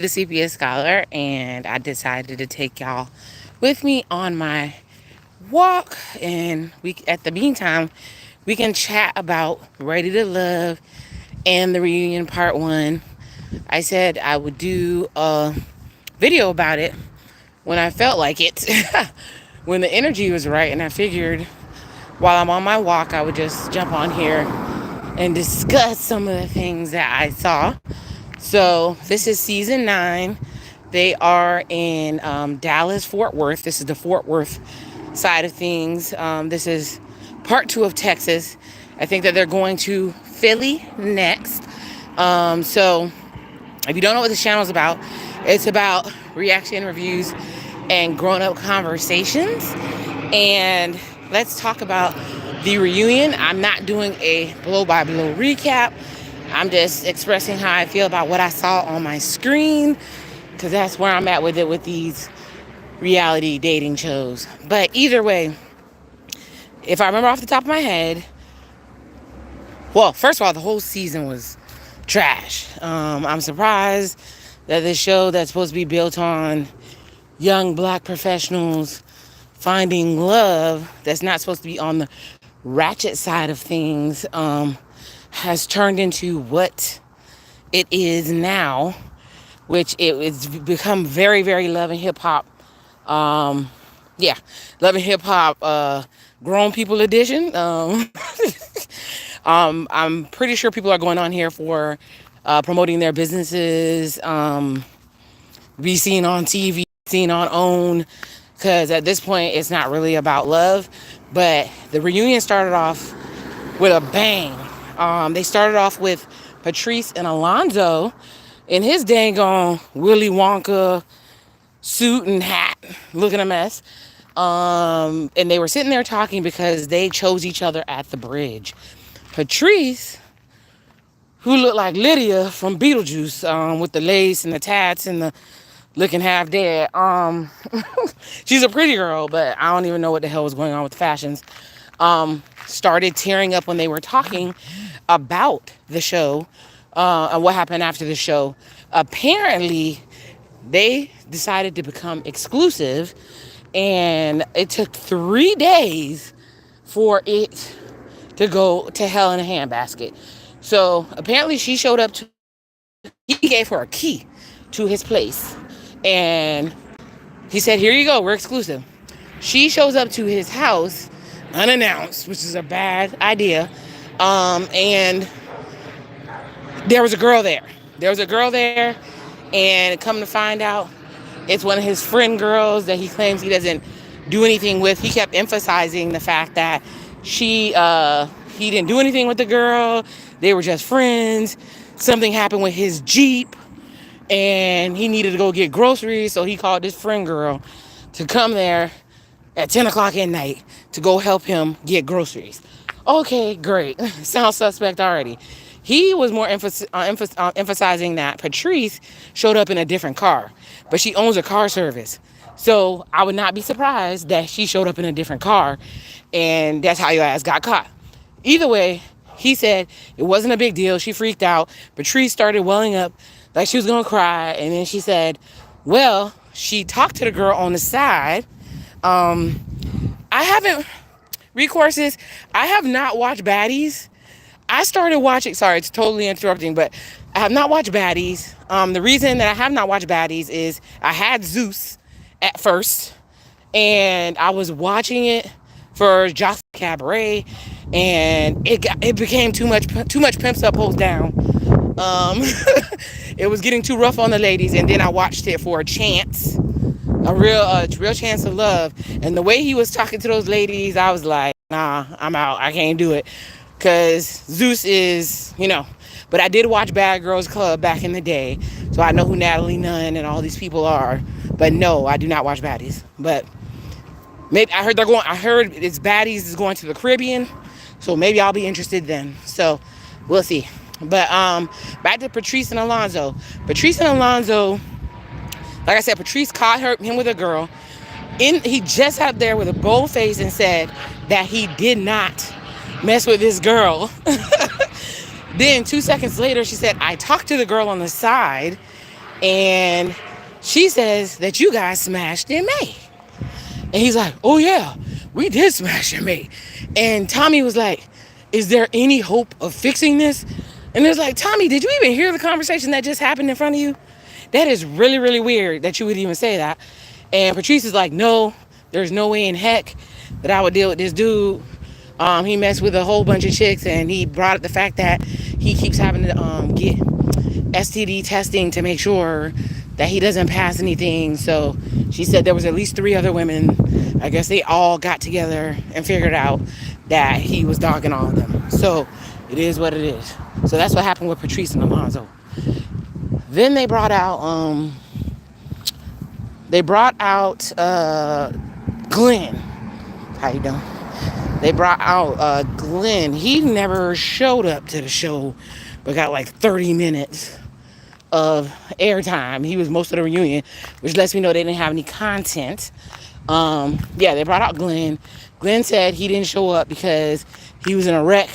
the Sepia Scholar, and I decided to take y'all with me on my walk. And at the meantime, we can chat about Ready to Love and the reunion part one. I said I would do a video about it when I felt like it, when the energy was right, and I figured while I'm on my walk, I would just jump on here and discuss some of the things that I saw. So this is season 9. They are in Dallas, Fort Worth. This is the Fort Worth side of things. This is part 2 of Texas. I think that they're going to Philly next. So if you don't know what this channel is about, it's about reaction reviews and grown-up conversations. And let's talk about the reunion. I'm not doing a blow-by-blow recap. I'm just expressing how I feel about what I saw on my screen, because that's where I'm at with it with these reality dating shows. But either way, if I remember off the top of my head, well, first of all, the whole season was trash. I'm surprised that this show that's supposed to be built on young black professionals finding love, that's not supposed to be on the ratchet side of things, has turned into what it is now, which it's become very, very love and hip hop. Yeah, love and hip hop, grown people edition. I'm pretty sure people are going on here for promoting their businesses, be seen on TV, seen on OWN, because at this point it's not really about love. But the reunion started off with a bang. They started off with Patrice and Alonzo in his dang on Willy Wonka suit and hat, looking a mess. And they were sitting there talking because they chose each other at the bridge. Patrice, who looked like Lydia from Beetlejuice, with the lace and the tats and the looking half dead. She's a pretty girl, but I don't even know what the hell was going on with the fashions. Started tearing up when they were talking about the show, and what happened after the show. Apparently, they decided to become exclusive, and it took 3 days for it to go to hell in a handbasket. So apparently she showed up he gave her a key to his place, and he said, here you go, we're exclusive. She shows up to his house unannounced, which is a bad idea. And there was a girl there. And come to find out, it's one of his friend girls that he claims he doesn't do anything with. He kept emphasizing the fact that he didn't do anything with the girl. They were just friends. Something happened with his Jeep, and he needed to go get groceries, so he called this friend girl to come there at 10 o'clock at night to go help him get groceries. Okay, great. Sounds suspect already. He was more emphasizing that Patrice showed up in a different car, but she owns a car service. So I would not be surprised that she showed up in a different car, and that's how your ass got caught. Either way, he said it wasn't a big deal. She freaked out. Patrice started welling up like she was going to cry, and then she said, well, she talked to the girl on the side. I haven't, recourses, I have not watched Baddies. I started watching, sorry, it's totally interrupting, but I have not watched Baddies. The reason that I have not watched Baddies is I had Zeus at first, and I was watching it for Jocelyn Cabaret, and it became too much pimps up, hoes down. It was getting too rough on the ladies, and then I watched it for a chance, a real chance of love. And the way he was talking to those ladies, I was like, nah, I'm out. I can't do it. Because Zeus is, But I did watch Bad Girls Club back in the day, so I know who Natalie Nunn and all these people are. But no, I do not watch Baddies. But maybe I heard it's Baddies is going to the Caribbean, so maybe I'll be interested then. So we'll see. But back to Patrice and Alonzo. Patrice and Alonzo, like I said, Patrice caught him with a girl. He just sat there with a bold face and said that he did not mess with this girl. Then 2 seconds later, she said, I talked to the girl on the side, And she says that you guys smashed in May. And he's like, oh yeah, we did smash in May. And Tommy was like, is there any hope of fixing this? And it's like, Tommy, did you even hear the conversation that just happened in front of you? That is really, really weird that you would even say that. And Patrice is like, no, there's no way in heck that I would deal with this dude. He messed with a whole bunch of chicks, and he brought up the fact that he keeps having to get STD testing to make sure that he doesn't pass anything. So she said there was at least 3 other women. I guess they all got together and figured out that he was dogging all of them. So it is what it is. So that's what happened with Patrice and Alonzo. Then they brought out Glenn. How you doing? They brought out Glenn. He never showed up to the show, but got like 30 minutes of airtime. He was most of the reunion, which lets me know they didn't have any content. Yeah, they brought out Glenn. Glenn said he didn't show up because he was in a wreck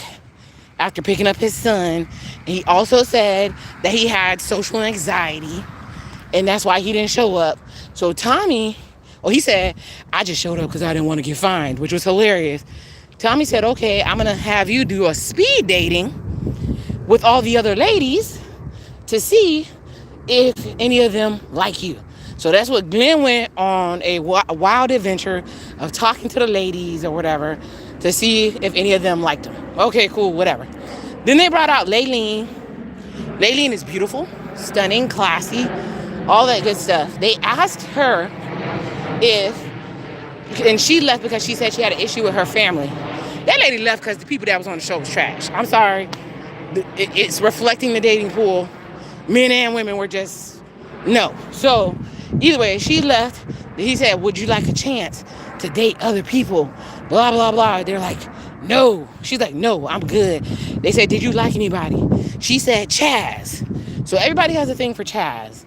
after picking up his son. And he also said that he had social anxiety, and that's why he didn't show up. So Tommy, he said, I just showed up because I didn't want to get fined, which was hilarious. Tommy said, okay, I'm going to have you do a speed dating with all the other ladies to see if any of them like you. So that's what Glenn went on, a wild adventure of talking to the ladies or whatever to see if any of them liked him. Okay, cool, whatever. Then they brought out Laylene. Laylene is beautiful, stunning, classy, all that good stuff. They asked her and she left because she said she had an issue with her family. That lady left because the people that was on the show was trash. I'm sorry. It's reflecting the dating pool. Men and women were just, no. So either way, she left. He said, would you like a chance to date other people? Blah, blah, blah. They're like, no. She's like, no, I'm good. They said, did you like anybody? She said, Chaz. So everybody has a thing for Chaz.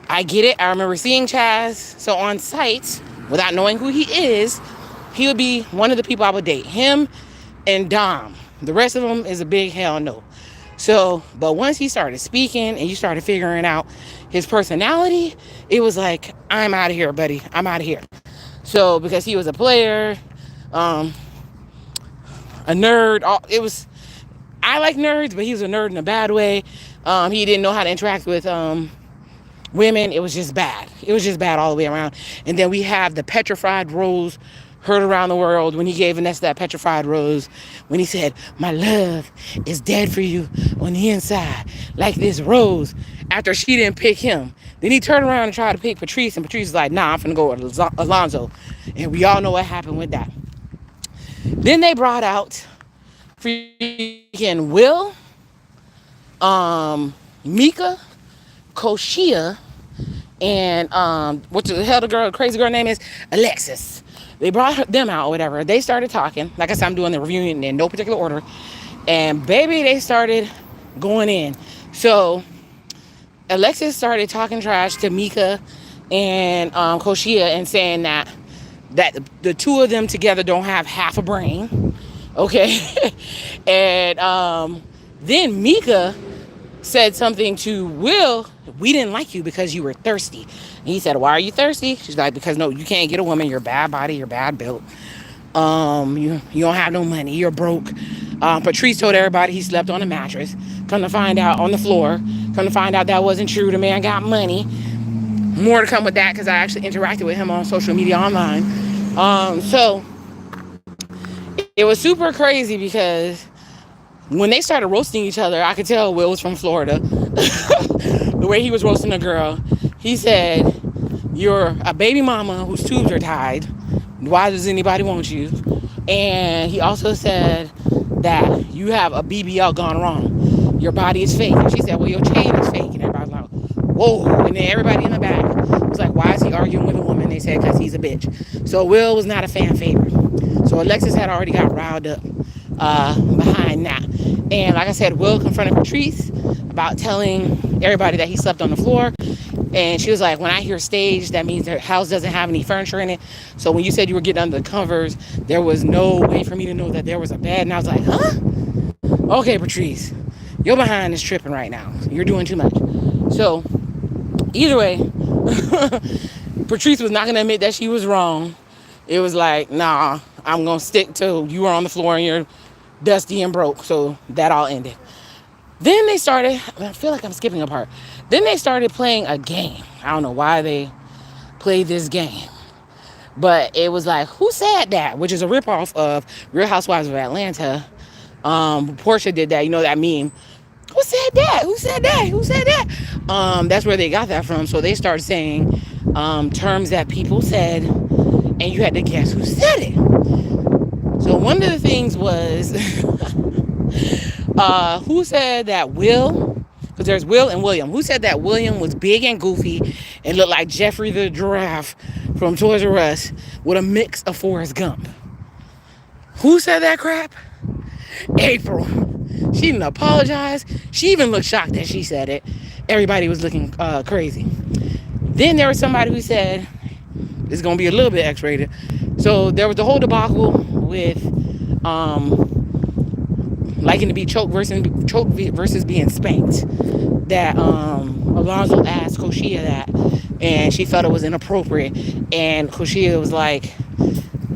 I get it. I remember seeing Chaz. So on sites, without knowing who he is, he would be one of the people I would date. Him and Dom. The rest of them is a big hell no. So, but once he started speaking and you started figuring out his personality, it was like, I'm out of here, buddy. I'm out of here. So, because he was a player, a nerd, I like nerds, but he was a nerd in a bad way. He didn't know how to interact with women. It was just bad. It was just bad all the way around. And then we have the petrified rose heard around the world when he gave Vanessa that petrified rose, when he said, my love is dead for you on the inside, like this rose, after she didn't pick him. Then he turned around and tried to pick Patrice, and Patrice was like, nah, I'm finna go with Alonzo. And we all know what happened with that. Then they brought out freaking Will, Mika, Koshia, and what the hell the crazy girl name is? Alexis. They brought them out or whatever. They started talking. Like I said, I'm doing the reunion in no particular order. And baby, they started going in. So Alexis started talking trash to Mika and Koshia and saying that the two of them together don't have half a brain. Okay. And then Mika said something to Will, we didn't like you because you were thirsty. And he said, why are you thirsty? She's like, because no, you can't get a woman. You're bad body. You're bad built. You don't have no money. You're broke. Patrice told everybody he slept on a mattress. Come to find out, on the floor. Come to find out that wasn't true. The man got money. More to come with that because I actually interacted with him on social media online. So it was super crazy because when they started roasting each other, I could tell Will was from Florida. The way he was roasting a girl. He said, you're a baby mama whose tubes are tied. Why does anybody want you? And he also said that you have a BBL gone wrong. Your body is fake. And she said, well, your chain is fake. And everybody's like, whoa. And then everybody in the back was like, why is he arguing with a woman? They said, because he's a bitch. So Will was not a fan favorite. So Alexis had already got riled up behind that. And like I said, Will confronted Patrice about telling everybody that he slept on the floor. And she was like, when I hear stage, that means their house doesn't have any furniture in it. So when you said you were getting under the covers, there was no way for me to know that there was a bed. And I was like, huh? Okay, Patrice, your behind is tripping right now. You're doing too much. So Either way, Patrice was not going to admit that she was wrong. It was like, nah, I'm going to stick to you were on the floor and you're dusty and broke. So that all ended. Then they started, I feel like I'm skipping a part. Then they started playing a game. I don't know why they played this game. But it was like, who said that? Which is a ripoff of Real Housewives of Atlanta. Portia did that. You know that meme. Who said that? Who said that? Who said that? That's where they got that from. So they started saying terms that people said, and you had to guess who said it. So one of the things was, who said that Will, because there's Will and William, who said that William was big and goofy and looked like Jeffrey the Giraffe from Toys R Us with a mix of Forrest Gump? Who said that crap? April. She didn't apologize. She even looked shocked that she said it. Everybody was looking crazy. Then there was somebody who said, it's going to be a little bit X-rated. So there was the whole debacle with liking to be choked versus being spanked. That Alonzo asked Koshia that, and she felt it was inappropriate. And Koshia was like,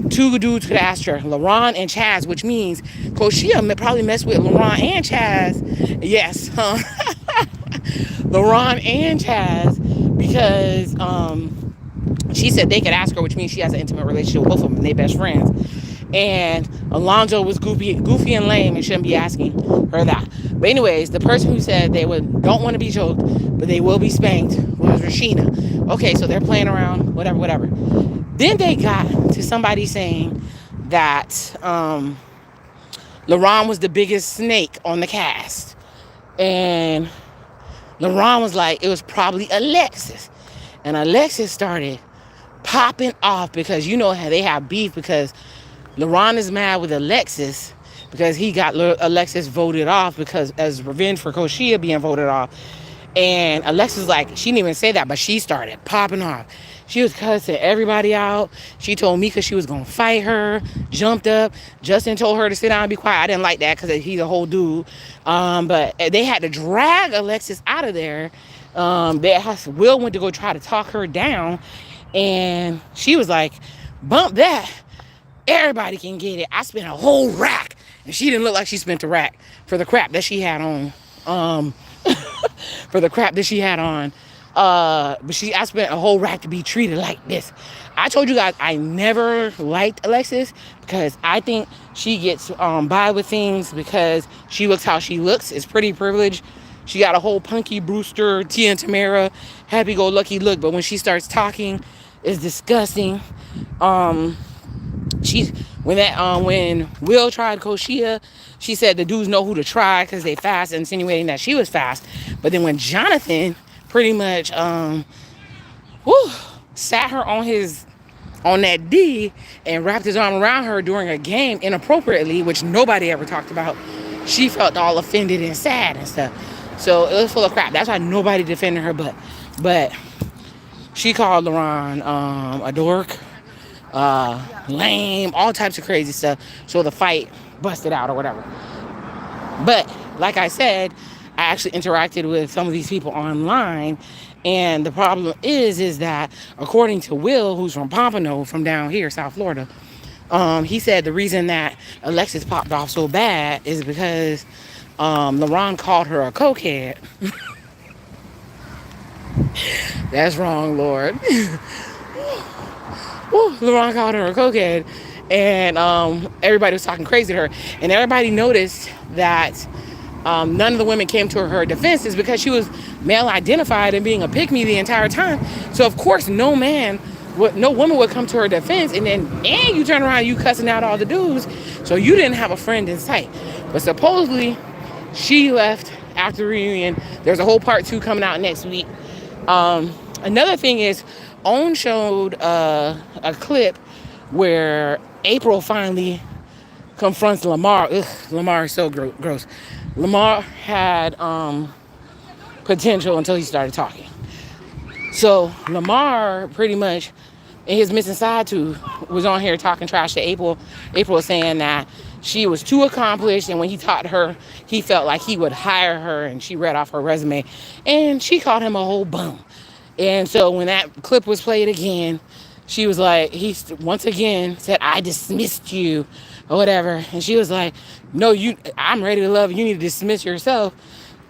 two dudes could ask her, LaRon and Chaz, which means Koshia probably messed with LaRon and Chaz. Yes, LaRon and Chaz, because she said they could ask her, which means she has an intimate relationship with both of them and they're best friends. And Alonzo was goofy and lame and shouldn't be asking her that. But anyways, the person who said they don't want to be choked, but they will be spanked was Rashina. Okay, so they're playing around, whatever. Then they got to somebody saying that LaRon was the biggest snake on the cast. And LaRon was like, it was probably Alexis. And Alexis started popping off because you know how they have beef because LaRon is mad with Alexis because he got Alexis voted off because as revenge for Koshia being voted off. And Alexis, like, she didn't even say that, but she started popping off. She was cussing everybody out. She told Mika she was going to fight her, jumped up. Justin told her to sit down and be quiet. I didn't like that because he's a whole dude. But they had to drag Alexis out of there. Will went to go try to talk her down. And she was like, bump that. Everybody can get it. I spent a whole rack. And she didn't look like she spent a rack for the crap that she had on. But I spent a whole rack to be treated like this. I told you guys I never liked Alexis because I think she gets by with things because she looks how she looks. It's pretty privileged. She got a whole Punky Brewster, Tia and Tamara, happy-go-lucky look. But when she starts talking, it's disgusting. When Will tried Koshia, she said the dudes know who to try because they fast, insinuating that she was fast. But then when Jonathan pretty much sat her on that D and wrapped his arm around her during a game inappropriately, which nobody ever talked about, she felt all offended and sad and stuff. So it was full of crap. That's why nobody defended her but she called LaRon a dork, lame, all types of crazy stuff. So the fight busted out or whatever. But like I said, I actually interacted with some of these people online, and the problem is that according to Will, who's from Pompano, from down here, South Florida, he said the reason that Alexis popped off so bad is because LaRon called her a cokehead. That's wrong, Lord. LaRon called her a cokehead, and everybody was talking crazy to her, and everybody noticed that none of the women came to her defense is because she was male identified and being a pick-me the entire time. So of course no woman would come to her defense, and you turn around, you cussing out all the dudes, so you didn't have a friend in sight. But supposedly she left after the reunion. There's a whole part 2 coming out next week. Another thing is, OWN showed a clip where April finally confronts Lamar. Ugh, Lamar is so gross. Lamar had potential until he started talking. So Lamar pretty much, in his missing side tooth, was on here talking trash to April. April was saying that she was too accomplished, and when he taught her, he felt like he would hire her, and she read off her resume, and she called him a whole bum. And so when that clip was played again, she was like, he once again said, I dismissed you or whatever. And she was like, no, I'm ready to love you. You need to dismiss yourself.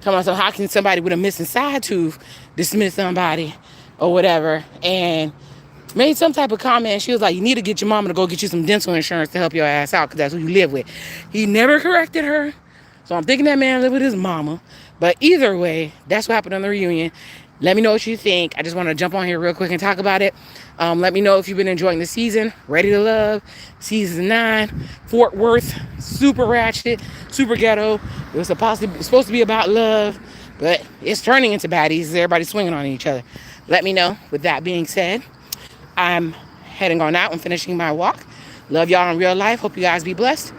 Come on, so how can somebody with a missing side tooth dismiss somebody or whatever? And made some type of comment. She was like, you need to get your mama to go get you some dental insurance to help your ass out because that's who you live with. He never corrected her. So I'm thinking that man lived with his mama. But either way, that's what happened on the reunion. Let me know what you think. I just want to jump on here real quick and talk about it. Let me know if you've been enjoying the season. Ready to Love, season 9, Fort Worth, super ratchet, super ghetto. It was supposed to be about love, but it's turning into baddies. Everybody's swinging on each other. Let me know. With that being said, I'm heading on out and finishing my walk. Love y'all in real life. Hope you guys be blessed.